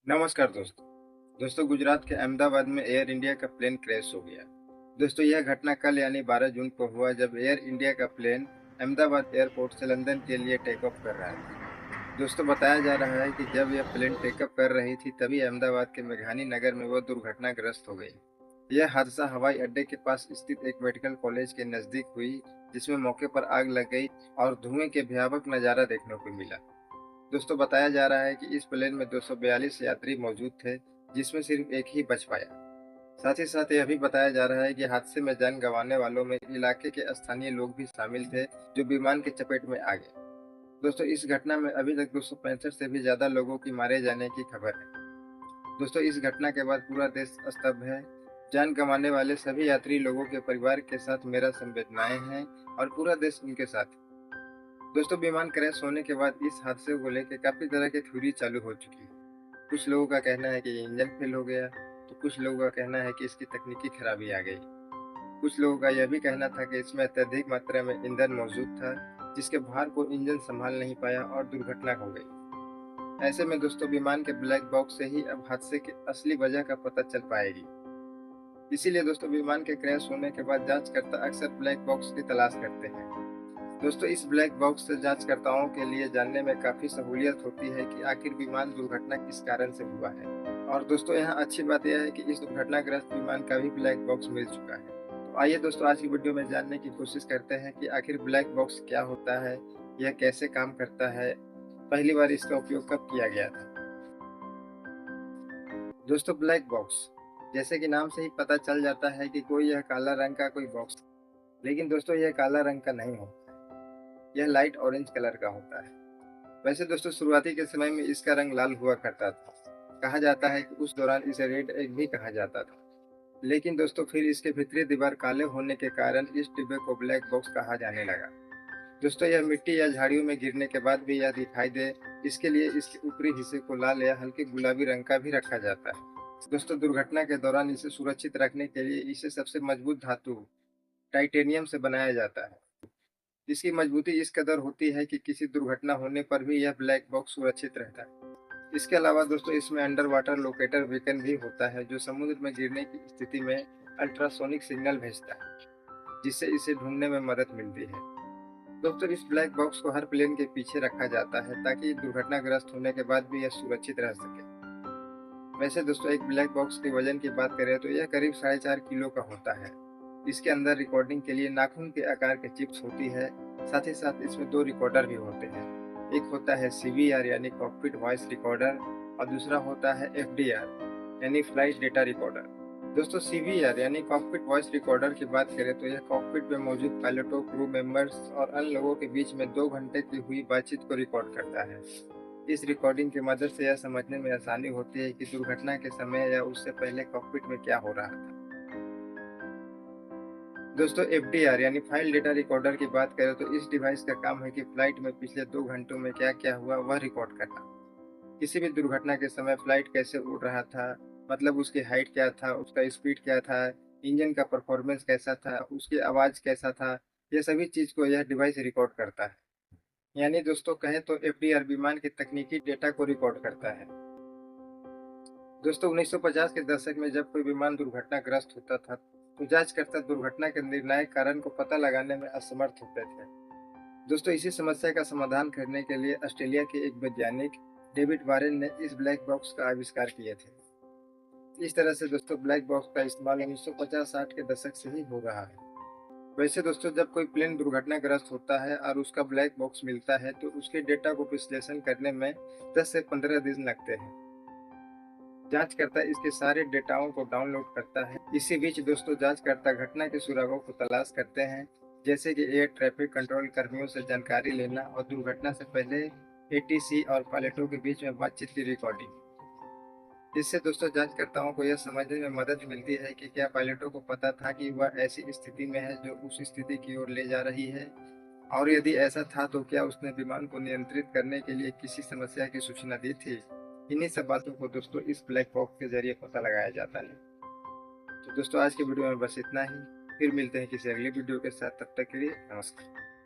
नमस्कार दोस्तों। गुजरात के अहमदाबाद में एयर इंडिया का प्लेन क्रैश हो गया। दोस्तों, यह घटना कल यानी 12 जून को हुआ जब एयर इंडिया का प्लेन अहमदाबाद एयरपोर्ट से लंदन के लिए टेक ऑफ कर रहा था। दोस्तों, बताया जा रहा है कि जब यह प्लेन टेकअप कर रही थी तभी अहमदाबाद के मेघानी नगर में वह दुर्घटनाग्रस्त हो गई। यह हादसा हवाई अड्डे के पास स्थित एक मेडिकल कॉलेज के नजदीक हुई, जिसमें मौके पर आग लग गई और धुएं के भयावह नजारा देखने को मिला। दोस्तों, बताया जा रहा है कि इस प्लेन में 242 यात्री मौजूद थे, जिसमें सिर्फ एक ही बच पाया। साथ ही साथ यह भी बताया जा रहा है कि हादसे में जान गंवाने वालों में इलाके के स्थानीय लोग भी शामिल थे, जो विमान की चपेट में आ गए। दोस्तों, इस घटना में अभी तक 265 से भी ज्यादा लोगों की मारे जाने की खबर है। दोस्तों, इस घटना के बाद पूरा देश स्तब्ध है। जान गंवाने वाले सभी यात्री लोगों के परिवार के साथ मेरा संवेदनाएं हैं और पूरा देश उनके साथ है। दोस्तों, विमान क्रैश होने के बाद इस हादसे को लेकर काफी तरह की थ्योरी चालू हो चुकी है। कुछ लोगों का कहना है कि ये इंजन फेल हो गया, तो कुछ लोगों का कहना है कि इसकी तकनीकी खराबी आ गई। कुछ लोगों का यह भी कहना था कि इसमें अत्यधिक मात्रा में ईंधन मौजूद था, जिसके भार को इंजन संभाल नहीं पाया और दुर्घटना हो गई। ऐसे में दोस्तों, विमान के ब्लैक बॉक्स से ही अब हादसे की असली वजह का पता चल पाएगी। इसीलिए दोस्तों, विमान के क्रैश होने के बाद जांचकर्ता अक्सर ब्लैक बॉक्स की तलाश करते हैं। दोस्तों, इस ब्लैक बॉक्स से जांचकर्ताओं के लिए जानने में काफी सहूलियत होती है कि आखिर विमान दुर्घटना किस कारण से हुआ है। और दोस्तों, यहाँ अच्छी बात यह है कि इस दुर्घटनाग्रस्त विमान का भी ब्लैक बॉक्स मिल चुका है। तो आइए दोस्तों, आज की वीडियो में जानने की कोशिश करते हैं कि आखिर ब्लैक बॉक्स क्या होता है, यह कैसे काम करता है, पहली बार इसका उपयोग कब किया गया था। दोस्तों, ब्लैक बॉक्स जैसे कि नाम से ही पता चल जाता है कि कोई यह काला रंग का कोई बॉक्स। लेकिन दोस्तों, यह काला रंग का नहीं होता, यह लाइट ऑरेंज कलर का होता है। वैसे दोस्तों, शुरुआती के समय में इसका रंग लाल हुआ करता था। कहा जाता है कि उस दौरान इसे रेड एग भी कहा जाता था। लेकिन दोस्तों, फिर इसके भीतरी दीवार काले होने के कारण इस डिब्बे को ब्लैक बॉक्स कहा जाने लगा। दोस्तों, यह मिट्टी या झाड़ियों में गिरने के बाद भी यह दिखाई दे, इसके लिए इसके ऊपरी हिस्से को लाल या हल्के गुलाबी रंग का भी रखा जाता है। दोस्तों, दुर्घटना के दौरान इसे सुरक्षित रखने के लिए इसे सबसे मजबूत धातु टाइटेनियम से बनाया जाता है। इसकी मजबूती इस कदर होती है कि किसी दुर्घटना होने पर भी यह ब्लैक बॉक्स सुरक्षित रहता है। इसके अलावा दोस्तों, इसमें अंडर वाटर लोकेटर बीकन भी होता है, जो समुद्र में गिरने की स्थिति में अल्ट्रासोनिक सिग्नल भेजता है, जिससे इसे ढूंढने में मदद मिलती है। दोस्तों, इस ब्लैक बॉक्स को हर प्लेन के पीछे रखा जाता है ताकि दुर्घटनाग्रस्त होने के बाद भी यह सुरक्षित रह सके। वैसे दोस्तों, एक ब्लैक बॉक्स के वजन की बात करें तो यह करीब 4.5 किलो का होता है। इसके अंदर रिकॉर्डिंग के लिए नाखून के आकार की चिप्स होती है। साथ ही साथ इसमें 2 रिकॉर्डर भी होते हैं। एक होता है CVR यानी कॉकपिट वॉइस रिकॉर्डर, और दूसरा होता है FDR यानी फ्लाइट डेटा रिकॉर्डर। दोस्तों, CVR यानी कॉकपिट वॉइस रिकॉर्डर की बात करें तो यह कॉकपिट में मौजूद पायलटों, क्रू मेंबर्स और अन्य लोगों के बीच में 2 घंटे की हुई बातचीत को रिकॉर्ड करता है। इस रिकॉर्डिंग की मदद से यह समझने में आसानी होती है कि दुर्घटना के समय या उससे पहले कॉकपिट में क्या हो रहा था। दोस्तों, FDR यानी फाइल डेटा रिकॉर्डर की बात करें तो इस डिवाइस का काम है कि फ्लाइट में पिछले 2 घंटों में क्या क्या हुआ वह रिकॉर्ड करना। किसी भी दुर्घटना के समय फ्लाइट कैसे उड़ रहा था, मतलब उसकी हाइट क्या था, उसका स्पीड क्या था, इंजन का परफॉर्मेंस कैसा था, उसकी आवाज कैसा था, यह सभी चीज को यह डिवाइस रिकॉर्ड करता है। यानी दोस्तों, कहें तो FDR विमान के तकनीकी डेटा को रिकॉर्ड करता है। दोस्तों, 1950 के दशक में जब कोई विमान दुर्घटनाग्रस्त होता था तो जांचकर्ता दुर्घटना के निर्णायक कारण को पता लगाने में असमर्थ होते थे। दोस्तों, इसी समस्या का समाधान करने के लिए ऑस्ट्रेलिया के एक वैज्ञानिक डेविड वारेन ने इस ब्लैक बॉक्स का आविष्कार किए थे। इस तरह से दोस्तों, ब्लैक बॉक्स का इस्तेमाल 1950-60 के दशक से ही हो रहा है। वैसे दोस्तों, जब कोई प्लेन दुर्घटनाग्रस्त होता है और उसका ब्लैक बॉक्स मिलता है तो उसके डेटा को विश्लेषण करने में 10 से 15 दिन लगते हैं। जांचकर्ता इसके सारे डेटाओं को डाउनलोड करता है। इसी बीच दोस्तों, जांचकर्ता घटना के सुरागों को तलाश करते हैं, जैसे कि एयर ट्रैफिक कंट्रोल कर्मियों से जानकारी लेना और दुर्घटना से पहले ATC और पायलटों के बीच में बातचीत की रिकॉर्डिंग। इससे दोस्तों, जांचकर्ताओं को यह समझने में मदद मिलती है कि क्या पायलटों को पता था कि वह ऐसी स्थिति में है जो उस स्थिति की ओर ले जा रही है, और यदि ऐसा था तो क्या उसने विमान को नियंत्रित करने के लिए किसी समस्या की सूचना दी थी। इन्हीं सब बातों को दोस्तों इस ब्लैक बॉक्स के जरिए पता लगाया जाता है। तो दोस्तों, आज के वीडियो में बस इतना ही। फिर मिलते हैं किसी अगली वीडियो के साथ, तब तक के लिए नमस्कार।